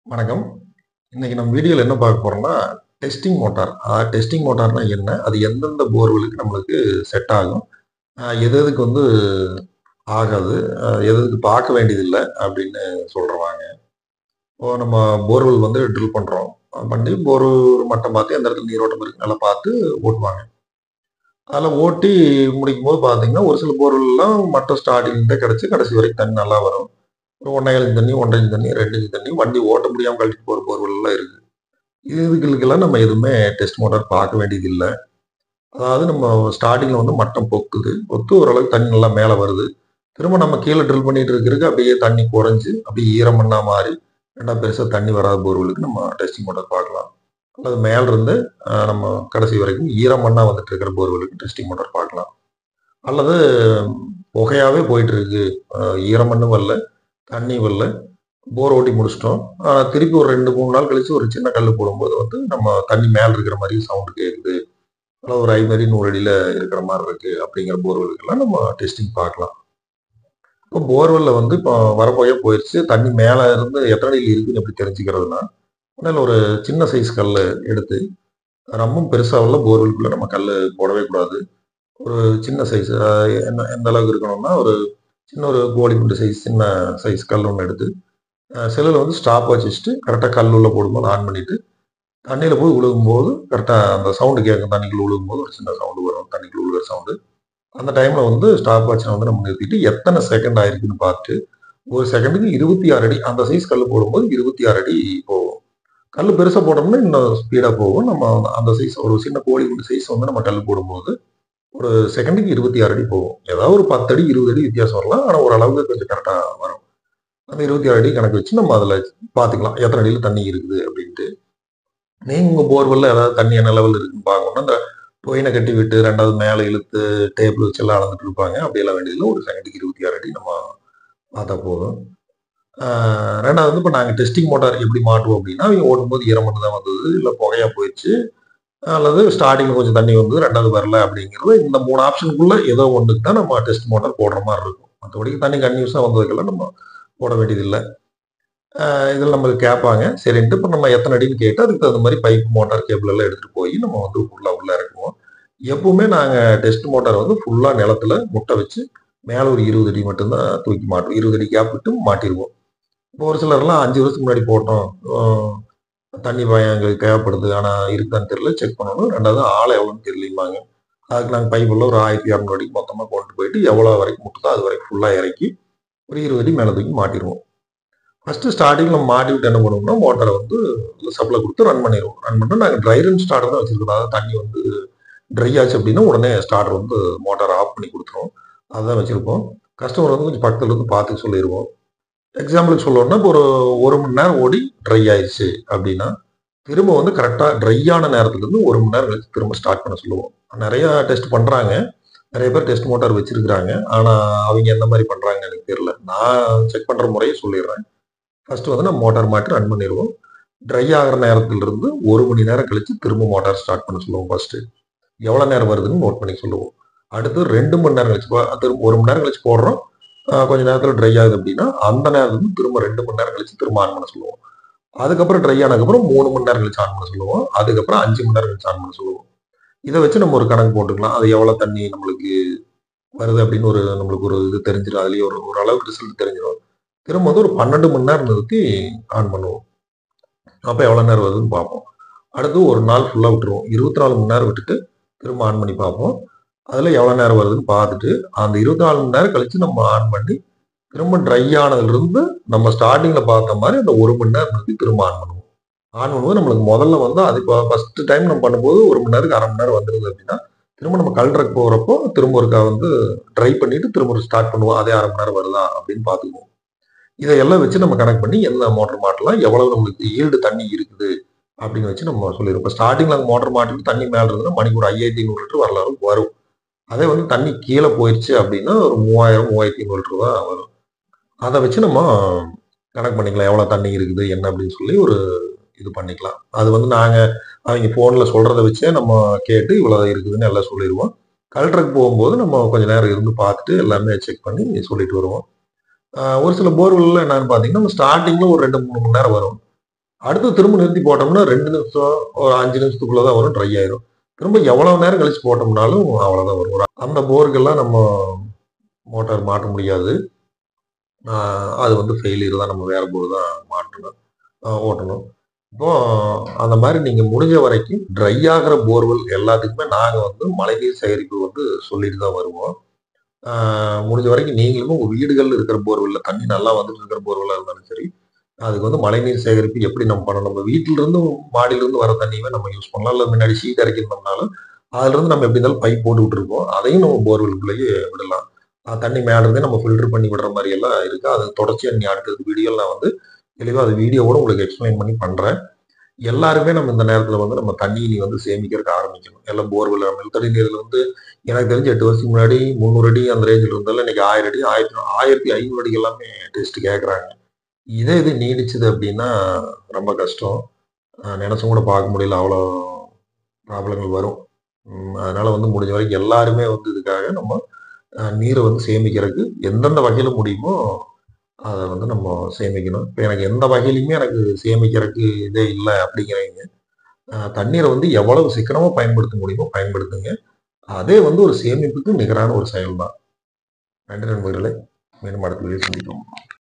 வணக்கம். இன்னைக்கு நம்ம வீடியோல என்ன பார்க்க போறோம்னா, டெஸ்டிங் மோட்டார். டெஸ்டிங் மோட்டார்னா என்ன? அது எந்தெந்த போர்வெலுக்கு நம்மளுக்கு செட் ஆகும்? எது எதுக்கு வந்து ஆகாது? எது எதுக்கு பார்க்க வேண்டியதில்ல அப்படின்னு சொல்றவாங்க. இப்போ நம்ம போர்வெல் வந்து ட்ரில் பண்றோம். பண்ணி போர் மட்டம் பார்த்து எந்த இடத்துல நீரோட்டம் இருக்குன்னு நல்லா பார்த்து ஓட்டுவாங்க. அதில ஓட்டி முடிக்கும்போது பார்த்தீங்கன்னா, ஒரு சில போர்வெல்லாம் மட்டம் ஸ்டார்ட்டிங்லேருந்தே கிடைச்சு கடைசி வரைக்கும் தண்ணி நல்லா வரும். ஒரு 1 1/2 இன்ச் தண்ணி, 1 1/2 இன்ச் தண்ணி, 2 இன்ச் தண்ணி வண்டி ஓட்ட முடியாம கழட்டிட்டு போற போர்வெல்லாம் இருக்கு. இதுகளுக்கெல்லாம் நம்ம எதுவுமே டெஸ்ட் மோட்டார் பார்க்க வேண்டியது இல்ல. அதாவது நம்ம ஸ்டார்ட்டிங்ல வந்து மட்டம் பொக்குது. பொத்து ஓரளவுக்கு தண்ணி நல்லா மேல வருது. திரும்ப நம்ம கீழ ட்ரில் பண்ணிட்டு இருக்கிறதுக்கு அப்படியே தண்ணி குறைஞ்சு, அப்படியே ஈரம் மண்ணா மாறி, 2ஆ பெருசா தண்ணி வராத போர்வெலுக்கு நம்ம டெஸ்டிங் மோட்டார் பார்க்கலாம். அல்லது மேல இருந்து நம்ம கடைசி வரைக்கும் ஈரம் மண்ணா வந்துட்டு இருக்கிற போர்வெலுக்கு டெஸ்டிங் மோட்டார் பார்க்கலாம். அல்லது புகையாவே போயிட்டு இருக்கு. ஈரம் மண்ணும் வரல, தண்ணி வரல. போர் ஓட்டி முடிச்சுட்டோம். திருப்பி ஒரு 2, 3 நாள் கழிச்சு ஒரு சின்ன கல்லு போடும்போது வந்து நம்ம தண்ணி மேல இருக்கிற மாரி சவுண்ட் கேக்குது. அல்லது ஒரு 50 அடி 100 அடியில இருக்கிற மாரி இருக்கு அப்படிங்கிற போர்வெலுக்கெல்லாம் நம்ம டெஸ்டிங் பார்க்கலாம். இப்போ போர்வெல்ல வந்து இப்போ வரப்போயே போயிருச்சு. தண்ணி மேல இருந்து எத்தனை அடியில இருக்குன்னு எப்படி தெரிஞ்சுக்கிறதுன்னா, ஒண்ணும் ஒரு சின்ன சைஸ் கல்லு எடுத்து, ரொம்பவும் பெருசா உள்ள போர்வெலுக்குள்ள நம்ம கல்லு போடவே கூடாது. ஒரு சின்ன சைஸ் என்ன எந்த அளவுக்கு இருக்கணும்னா, ஒரு சின்ன ஒரு கோலி குண்டு சைஸ் சின்ன சைஸ் கல் ஒண்ணு எடுத்து, செல்லுல வந்து ஸ்டாப் வாட்ச் வச்சுட்டு கரெக்ட்டா கல் உள்ள போடும்போது ஆன் பண்ணிட்டு தண்ணீல போய் விழுகும்போது கரெக்ட்டா அந்த சவுண்ட் கேட்கும். தண்ணிக்குள்ள விழுகும்போது ஒரு சின்ன சவுண்ட் வரும். தண்ணிக்குள்ள விழுகுற சவுண்டு. அந்த டைம்ல வந்து ஸ்டாப் வாட்ச வந்து நம்ம நிறுத்திட்டு எத்தன செகண்ட் ஆயிருக்குன்னு பார்த்துட்டு, ஒரு செகண்டுக்கு 26 அடி அந்த சைஸ் கல்லு போடும்போது 26 அடி போகும். கல்லு பெருசா போட்டோம்னா இன்னும் ஸ்பீடா போகும். நம்ம அந்த சைஸ் ஒரு சின்ன கோழி குண்டு சைஸ் வந்து நம்ம கல்லு போடும்போது, ஒரு செகண்டுக்கு 26 அடி போகும். ஏதாவது ஒரு 10 அடி, 20 அடி வித்தியாசம் வரலாம். ஆனா ஓரளவுக்கு கொஞ்சம் கரெக்ட்டா வரும். அந்த 26 அடி கணக்கு வச்சு நம்ம அதுல பார்த்துக்கலாம். எத்தன அடியில தண்ணி இருக்குது அப்படின்ட்டு. நீங்க உங்க போர்வெல்ல ஏதாவது தண்ணி என்ன லெவல்ல இருக்குன்னு பார்க்கணும்னா, இந்த பொயின கட்டி விட்டு 2வது மேல இழுத்து டேப்ல வச்செல்லாம் அளந்துட்டு இருப்பாங்க. அப்படியெல்லாம் வேண்டியதில்ல. ஒரு செகண்டுக்கு 26 அடி நம்ம பார்த்தா போதும். ஆ 2வது வந்து இப்ப நாங்க டெஸ்டிங் மோட்டார் எப்படி மாட்டுவோம் அப்படின்னா, அவிங்க ஓட்டும்போது ஈரம் மட்டும் தான் வந்தது, இல்ல புகையா போயிருச்சு, அல்லது ஸ்டார்ட்டிங்ல கொஞ்சம் தண்ணி வந்தது, 2வது வரல அப்படிங்கிறது இந்த 3 ஆப்ஷனுக்குள்ள ஏதோ ஒண்ணுக்கு தான் நம்ம டெஸ்ட் மோட்டார் போடுற மாரி இருக்கும். மத்தபடி தண்ணி கன்டினியூஸா வந்ததுக்கெல்லாம் நம்ம போட வேண்டியதில்ல. இதில நம்மளுக்கு கேட்பாங்க. சரின்ட்டு இப்ப நம்ம எத்தன அடின்னு கேட்டு, அதுக்கு தகுந்த மாரி பைப், மோட்டார், கேபிள் எல்லாம் எடுத்துட்டு போயி நம்ம வந்து உள்ள இறக்குவோம். எப்பவுமே நாங்க டெஸ்ட் மோட்டார் வந்து ஃபுல்லா நிலத்துல முட்ட வச்சு, மேல ஒரு 20 அடி மட்டும் தான் தூக்கி மாட்டுவோம். 20 அடி கேப் விட்டு மாட்டிருவோம். இப்போ ஒரு சிலர்லாம் 5 வருஷத்துக்கு முன்னாடி போட்டோம். அ தண்ணி பயம் எங்களுக்கு தேவைப்படுது. ஆனா இருக்குதான்னு தெரியல. செக் பண்ணணும். 2வது ஆழம் எவ்வளோன்னு தெரியலம்பாங்க. அதுக்கு நாங்க பைப் எல்லாம் ஒரு 1200 அடிக்கு மொத்தமா கொண்டு போயிட்டு, எவ்வளோ வரைக்கும் முட்டுதோ அது வரைக்கும் ஃபுல்லா இறக்கி, ஒரு 20 அடி மேல தூக்கி மாட்டிருவோம். ஃபர்ஸ்ட்டு ஸ்டார்ட்டிங்ல மாட்டி விட்டு என்ன பண்ணுவோம்னா, மோட்டார வந்து சப்ளை குடுத்து ரன் பண்ணிருவோம். ரன் பண்ணிட்டு நாங்க ட்ரை ரன் ஸ்டார்டர் தான் வச்சிருக்கோம். அதாவது தண்ணி வந்து ட்ரை ஆச்சு அப்டின்னா, உடனே ஸ்டார்டர் வந்து மோட்டார ஆஃப் பண்ணி குடுத்துரும். அதுதான் வச்சிருப்போம். கஸ்டமர் வந்து கொஞ்சம் பக்கத்துல இருந்து பார்த்து சொல்லிருவோம். எக்ஸாம்பிளுக்கு சொல்லணும்னா, இப்போ ஒரு 1 மணி நேரம் ஓடி ட்ரை ஆயிருச்சு அப்டின்னா, திரும்ப வந்து கரெக்ட்டா ட்ரை ஆன நேரத்துல இருந்து 1 மணி நேரம் கழிச்சு திரும்ப ஸ்டார்ட் பண்ண சொல்லுவோம். நெறைய டெஸ்ட் பண்றாங்க. நெறைய பேர் டெஸ்ட் மோட்டார் வச்சிருக்காங்க. ஆனா, அவிங்க எந்த மாரி பண்றாங்கன்னு எனக்கு தெரியல. நான் செக் பண்ற முறைய சொல்லிர்றேன். ஃபர்ஸ்ட் வந்து நம்ம மோட்டார் மாட்டி ரன் பண்ணிருவோம். ட்ரை ஆகுற நேரத்திலிருந்து 1 மணி நேரம் கழிச்சு திரும்ப மோட்டார் ஸ்டார்ட் பண்ண சொல்லுவோம் ஃபர்ஸ்ட்டு. எவ்வளோ நேரம் வருதுன்னு நோட் பண்ணி சொல்லுவோம். அடுத்து 2 மணி நேரம் கழிச்சு திரும்ப 1 மணி நேரம் கழிச்சு போடுறோம். கொஞ்ச நேரத்தில ட்ரை ஆகுது அப்டின்னா, அந்த நேரத்துல திரும்ப 2 மணி நேரம் கழிச்சு திரும்ப ஆன் பண்ண சொல்லுவோம். அதுக்கப்புறம் ட்ரை ஆனதுக்கப்புறம் 3 மணி நேரம் கழிச்சு ஆன் பண்ண சொல்லுவோம். அதுக்கப்புறம் 5 மணி நேரம் கழிச்சு ஆன் பண்ண சொல்லுவோம். இத வச்சு நம்ம ஒரு கணக்கு போட்டுக்கலாம். அது எவ்வளோ தண்ணி நம்மளுக்கு வருது அப்டின்னு நம்மளுக்கு ஒரு இது தெரிஞ்சிரும். அதுலயே ஒரு அளவுக்கு ரிசல்ட் தெரிஞ்சிரும். திரும்ப வந்து ஒரு 12 மணி நேரம் நிறுத்தி ஆன் பண்ணுவோம். அப்ப எவ்வளோ நேரம் வருதுன்னு பார்ப்போம். அடுத்து ஒரு நாள் ஃபுல்லா விட்டுருவோம். 24 மணி நேரம் விட்டுட்டு, திரும்ப ஆன் பண்ணி பார்ப்போம். அதுல எவ்வளோ நேரம் வருதுன்னு பார்த்துட்டு, அந்த 24 மணி நேரம் கழிச்சு நம்ம ஆன் பண்ணி, திரும்ப ட்ரை ஆனதுலருந்து நம்ம ஸ்டார்ட்டிங்ல பார்த்த மாரி அந்த 1 மணி நேரம் நிறுத்தி திரும்ப ஆன் பண்ணுவோம். ஆன் பண்ணும்போது நம்மளுக்கு முதல்ல வந்து அது இப்போ ஃபர்ஸ்ட் டைம் நம்ம பண்ணும்போது 1 மணி நேரத்துக்கு 1/2 மணி நேரம் வந்துருது அப்டின்னா, திரும்ப நம்ம கழட்டுறக்கு போறப்போ, திரும்ப ஒருக்கா வந்து ட்ரை பண்ணிட்டு திரும்ப ஒரு ஸ்டார்ட் பண்ணுவோம். அதே 1/2 மணி நேரம் வருதா அப்டின்னு பார்த்துக்குவோம். இதையெல்லாம் வச்சு நம்ம கணக்கு பண்ணி என்ன மோட்டார் மாட்டலாம், எவ்வளவு நம்மளுக்கு ஈல்டு தண்ணி இருக்குது அப்படின்னு வச்சு நம்ம சொல்லிருவோம். இப்ப ஸ்டார்ட்டிங்ல அங்க மோட்டார் மாட்டிட்டு தண்ணி மேல இருந்ததுன்னா மணிக்கு ஒரு 5500 லிட்டர் வரல வரும். அதே வந்து தண்ணி கீழ போயிருச்சு அப்படின்னா ஒரு 3000, 3500 லிட்டர் தான் வரும். அத வச்சு நம்ம கணக்கு பண்ணிக்கலாம். எவ்வளவு தண்ணி இருக்குது, என்ன அப்படின்னு சொல்லி ஒரு இது பண்ணிக்கலாம். அது வந்து நாங்க அவைங்க ஃபோன்ல சொல்றத வச்சே நம்ம கேட்டு இவ்வளவு இருக்குதுன்னு எல்லாம் சொல்லிருவோம். கலெக்டருக்கு போகும்போது நம்ம கொஞ்ச நேரம் இருந்து பார்த்துட்டு எல்லாமே செக் பண்ணி சொல்லிட்டு வருவோம். ஒரு சில போர்வெல்லாம் என்னன்னு பார்த்தீங்கன்னா, ஸ்டார்ட்டிங்ல ஒரு 2, 3 மணி நேரம் வரும். அடுத்து திரும்ப நிறுத்தி போட்டோம்னா 2 நிமிஷம், ஒரு 5 நிமிஷத்துக்குள்ள தான் வரும். ட்ரை ஆயிரும். திரும்ப எவ்வளவு நேரம் கழிச்சு போட்டோம்னாலும் அவ்வளோதான் வரும். அந்த போருக்கெல்லாம் நம்ம மோட்டார் மாட்ட முடியாது. அது வந்து ஃபெயிலியர் தான். நம்ம வேற போர் தான் மாட்டணும், ஓட்டணும். இப்போ அந்த மாரி நீங்க முடிஞ்ச வரைக்கும் ட்ரை ஆகுற போர்வெல் எல்லாத்துக்குமே நாங்க வந்து மழைநீர் சேகரிப்பு வந்து சொல்லிட்டு தான் வருவோம். முடிஞ்ச வரைக்கும் நீங்களும் உங்க வீடுகள்ல இருக்கிற போர்வெல்ல தண்ணி நல்லா வந்துட்டு இருக்கிற போர்வெல்லா இருந்தாலும் சரி, அதுக்கு வந்து மழைநீர் சேகரிப்பு எப்படி நம்ம பண்ணணும்? நம்ம வீட்டிலிருந்து மாடியிலிருந்து வர தண்ணியவே நம்ம யூஸ் பண்ணலாம். இல்ல முன்னாடி ஷீட் இறக்கியிருந்தோம்னாலும், அதுலருந்து நம்ம எப்படி இருந்தாலும் பைப் போட்டு விட்டுருப்போம். அதையும் நம்ம போர்வெல்குள்ளேயே விடலாம். தண்ணி மேல இருந்தே நம்ம ஃபில்டர் பண்ணி விடுற மாரி எல்லாம் இருக்கு. அது தொடர்ச்சியா நீ அடுத்தடுத்த வீடியோல நான் வந்து தெளிவா அது வீடியோவோட உங்களுக்கு எக்ஸ்பிளைன் பண்ணி பண்றேன். எல்லாருமே நம்ம இந்த நேரத்துல வந்து நம்ம தண்ணி இனி வந்து சேமிக்கிறதுக்கு ஆரம்பிக்கணும். எல்லாம் போர்வெல் நிலத்தடி நீர்ல வந்து எனக்கு தெரிஞ்சு 8 வருஷத்துக்கு முன்னாடி 300 அடி அந்த ரேஞ்சில இருந்தாலும் இன்னைக்கு 1000 அடி, 1500 அடிக்கு எல்லாமே டெஸ்ட் கேட்கறாங்க. இதே இது நீடிச்சது அப்படின்னா ரொம்ப கஷ்டம். நெனச்சும் கூட பார்க்க முடியல. அவ்வளோ ப்ராப்ளங்கள் வரும். அதனால வந்து முடிஞ்ச வரைக்கும் எல்லாருமே வந்து இதுக்காக நம்ம நீரை வந்து சேமிக்கிறதுக்கு எந்தெந்த வகையில முடியுமோ அத வந்து நம்ம சேமிக்கணும். இப்ப எனக்கு எந்த வகையிலுமே எனக்கு சேமிக்கிறதுக்கு இதே இல்ல அப்படிங்கிறவங்க, தண்ணீர வந்து எவ்வளவு சிக்கனமா பயன்படுத்த முடியுமோ பயன்படுத்துங்க. அதே வந்து ஒரு சேமிப்புக்கு நிகரான ஒரு செயல் தான். நன்றி நண்பர்களே. மீண்டும் அடுத்த வீடியோல சந்திப்போம்.